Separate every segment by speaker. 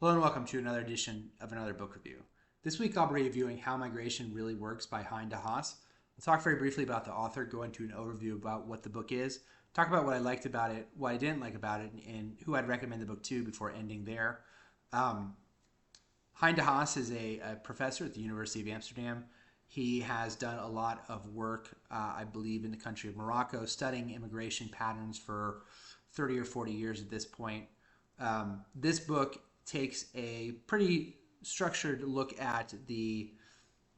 Speaker 1: Hello and welcome to another edition of another book review. This week I'll be reviewing How Migration Really Works by Hein de Haas. I'll talk very briefly about the author, go into an overview about what the book is, talk about what I liked about it, what I didn't like about it, and who I'd recommend the book to before ending there. Um, Hein de Haas is a professor at the University of Amsterdam. He has done a lot of work, I believe, in the country of Morocco, studying immigration patterns for 30 or 40 years at this point. This book takes a pretty structured look at the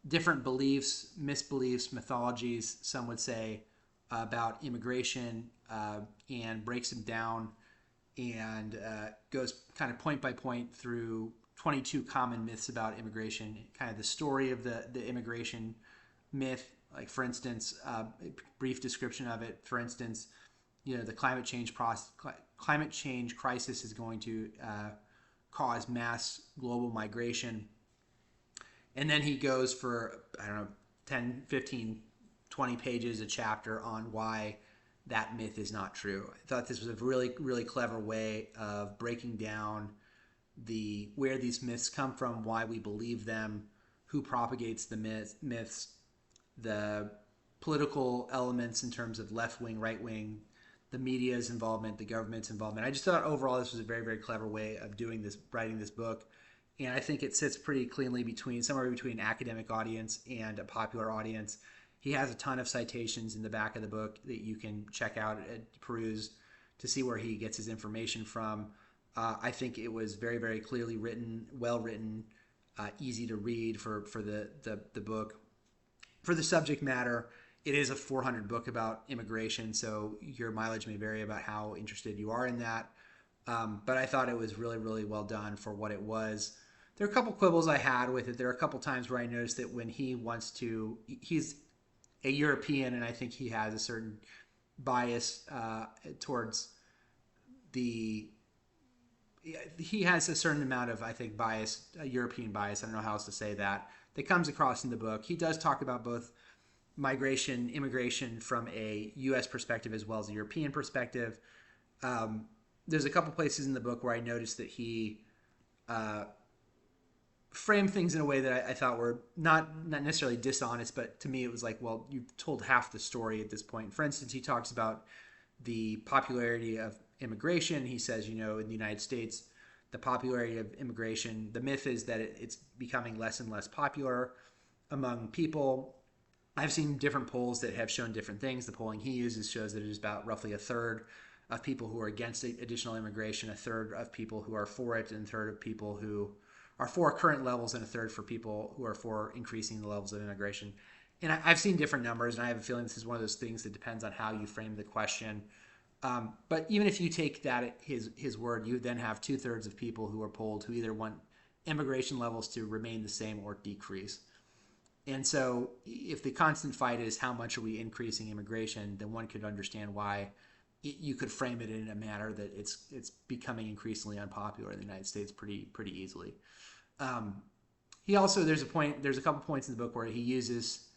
Speaker 1: different beliefs, misbeliefs, mythologies, some would say, about immigration, and breaks them down and goes kind of point by point through 22 common myths about immigration, kind of the story of the immigration myth. Like, for instance, a brief description of it. For instance, the climate change crisis is going to cause mass global migration. And then he goes for, I don't know, 10, 15, 20 pages a chapter on why that myth is not true. I thought this was a really, really clever way of breaking down where these myths come from, why we believe them, who propagates the myths, the political elements in terms of left wing, right wing, the media's involvement, the government's involvement. I just thought overall this was a very, very clever way of doing this, writing this book. And I think it sits pretty cleanly somewhere between an academic audience and a popular audience. He has a ton of citations in the back of the book that you can check out and peruse to see where he gets his information from. I think it was very, very clearly written, well written, easy to read for the book. For the subject matter, it is a 400 book about immigration, so your mileage may vary about how interested you are in that. But I thought it was really, really well done for what it was. There are a couple quibbles I had with it. There are a couple times where I noticed that when he's a European, and I think he has a certain bias towards the. He has a certain amount of, I think, bias, European bias. I don't know how else to say that. That comes across in the book. He does talk about both migration, immigration from a U.S. perspective as well as a European perspective. There's a couple places in the book where I noticed that he framed things in a way that I thought were not necessarily dishonest, but to me it was like, well, you've told half the story at this point. For instance, he talks about the popularity of immigration. He says, in the United States, the popularity of immigration, the myth is that it's becoming less and less popular among people. I've seen different polls that have shown different things. The polling he uses shows that it is about roughly a third of people who are against additional immigration, a third of people who are for it, and a third of people who are for current levels, and a third for people who are for increasing the levels of immigration. And I've seen different numbers, and I have a feeling this is one of those things that depends on how you frame the question. But even if you take that at his word, you then have 2/3 of people who are polled who either want immigration levels to remain the same or decrease. And so if the constant fight is how much are we increasing immigration, then one could understand why you could frame it in a manner that it's becoming increasingly unpopular in the United States pretty easily. He also there's a couple points in the book where he uses,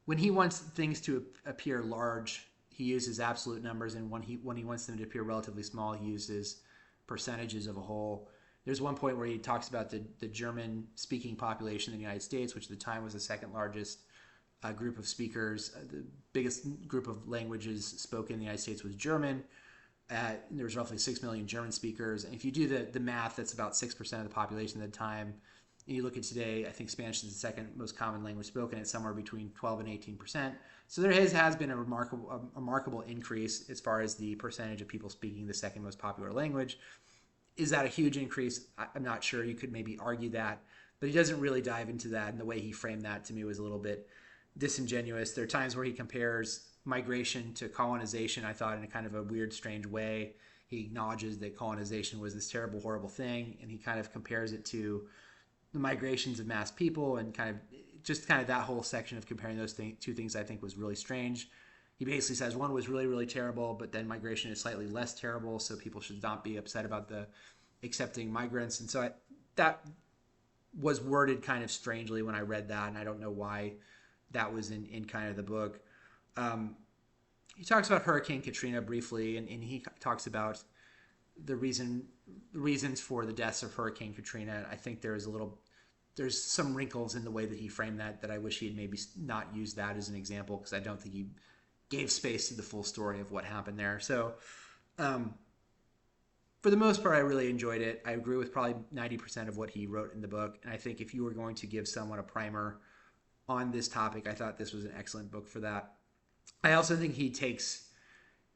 Speaker 1: when he wants things to appear large, he uses absolute numbers, and when he wants them to appear relatively small, he uses percentages of a whole. There's one point where he talks about the German speaking population in the United States, which at the time was the second largest group of speakers. The biggest group of languages spoken in the United States was German. There was roughly 6 million German speakers. And if you do the math, that's about 6% of the population at the time. And you look at today, I think Spanish is the second most common language spoken. It's somewhere between 12 and 18%. So there has been a remarkable increase as far as the percentage of people speaking the second most popular language. Is that a huge increase? I'm not sure. You could maybe argue that, but he doesn't really dive into that. And the way he framed that to me was a little bit disingenuous. There are times where he compares migration to colonization, I thought, in a kind of a weird, strange way. He acknowledges that colonization was this terrible, horrible thing, and he kind of compares it to the migrations of mass people, and kind of that whole section of comparing those two things I think was really strange. He basically says one was really, really terrible, but then migration is slightly less terrible, so people should not be upset about the accepting migrants. And so that was worded kind of strangely when I read that, and I don't know why that was in kind of the book. He talks about Hurricane Katrina briefly, and he talks about the reason reasons for the deaths of Hurricane Katrina. I think there's some wrinkles in the way that he framed that I wish he had maybe not used that as an example, because I don't think he gave space to the full story of what happened there. So for the most part, I really enjoyed it. I agree with probably 90% of what he wrote in the book. And I think if you were going to give someone a primer on this topic, I thought this was an excellent book for that. I also think he takes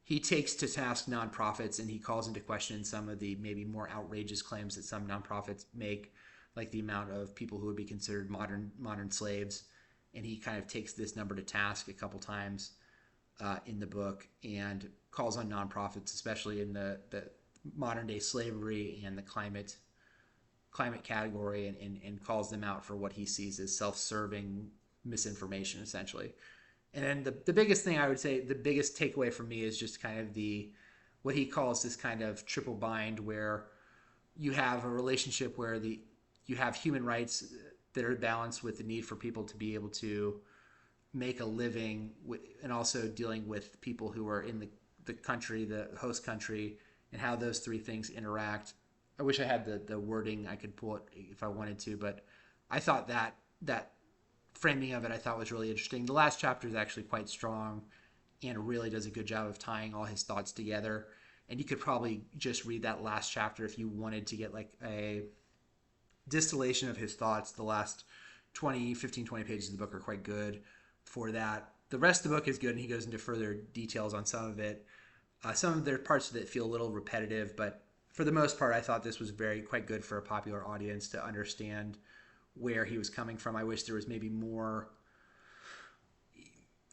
Speaker 1: to task nonprofits, and he calls into question some of the maybe more outrageous claims that some nonprofits make, like the amount of people who would be considered modern slaves. And he kind of takes this number to task a couple times in the book, and calls on nonprofits, especially in the modern day slavery and the climate category, and calls them out for what he sees as self-serving misinformation, essentially. And then the biggest thing I would say, the biggest takeaway for me, is just kind of what he calls this kind of triple bind, where you have a relationship where you have human rights that are balanced with the need for people to be able to make a living, and also dealing with people who are in the country, the host country, and how those three things interact. I wish I had the wording. I could pull it if I wanted to, but I thought that framing of it, I thought, was really interesting. The last chapter is actually quite strong, and really does a good job of tying all his thoughts together. And you could probably just read that last chapter if you wanted to get like a distillation of his thoughts. The last 15, 20 pages of the book are quite good for that. The rest of the book is good, and he goes into further details on some of it. Some of their parts that feel a little repetitive, but for the most part, I thought this was quite good for a popular audience to understand where he was coming from. I wish there was maybe more.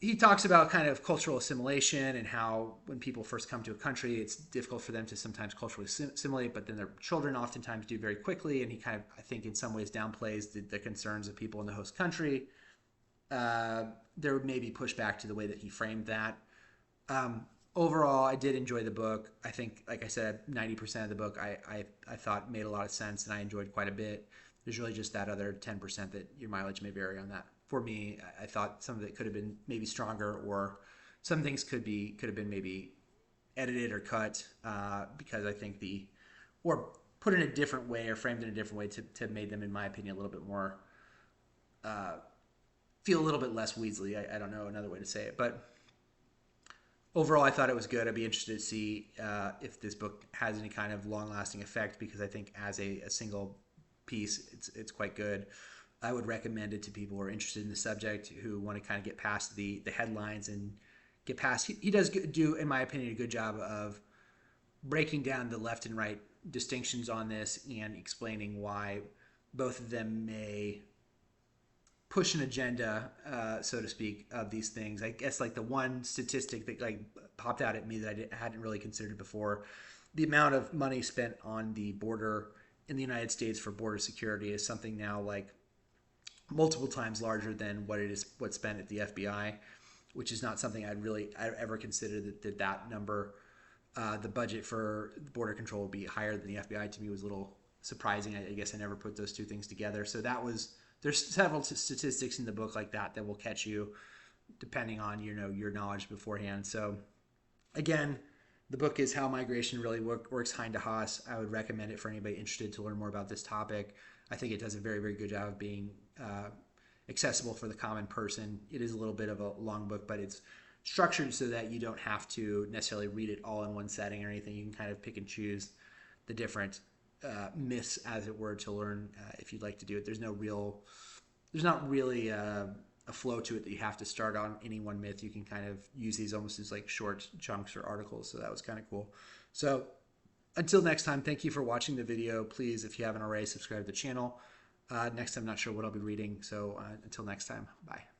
Speaker 1: He talks about kind of cultural assimilation, and how when people first come to a country, it's difficult for them to sometimes culturally assimilate, but then their children oftentimes do very quickly. And he kind of, I think, in some ways downplays the concerns of people in the host country. There may be pushback to the way that he framed that. Overall, I did enjoy the book. I think, like I said, 90% of the book I thought made a lot of sense, and I enjoyed quite a bit. There's really just that other 10% that your mileage may vary on that. For me, I thought some of it could have been maybe stronger, or some things could have been maybe edited or cut, because I think or put in a different way, or framed in a different way to made them, in my opinion, a little bit more, feel a little bit less Weasley. I don't know another way to say it, but overall, I thought it was good. I'd be interested to see if this book has any kind of long-lasting effect, because I think as a single piece, it's quite good. I would recommend it to people who are interested in the subject, who want to kind of get past the headlines and get past. He does do, in my opinion, a good job of breaking down the left and right distinctions on this, and explaining why both of them may push an agenda, so to speak, of these things. I guess like the one statistic that like popped out at me that I hadn't really considered before, the amount of money spent on the border in the United States for border security is something now like multiple times larger than what's spent at the FBI, which is not something I ever considered that number. The budget for border control would be higher than the FBI. To me, was a little surprising. I guess I never put those two things together. So there's several statistics in the book like that will catch you, depending on your knowledge beforehand. So again, the book is How Migration Really Works, Hein de Haas. I would recommend it for anybody interested to learn more about this topic. I think it does a very, very good job of being accessible for the common person. It is a little bit of a long book, but it's structured so that you don't have to necessarily read it all in one setting or anything. You can kind of pick and choose the different myths, as it were, to learn if you'd like to do it. There's not really a flow to it that you have to start on any one myth. You can kind of use these almost as like short chunks or articles. So that was kind of cool. So until next time, thank you for watching the video. Please, if you haven't already, subscribe to the channel. Next time, not sure what I'll be reading. So until next time, bye.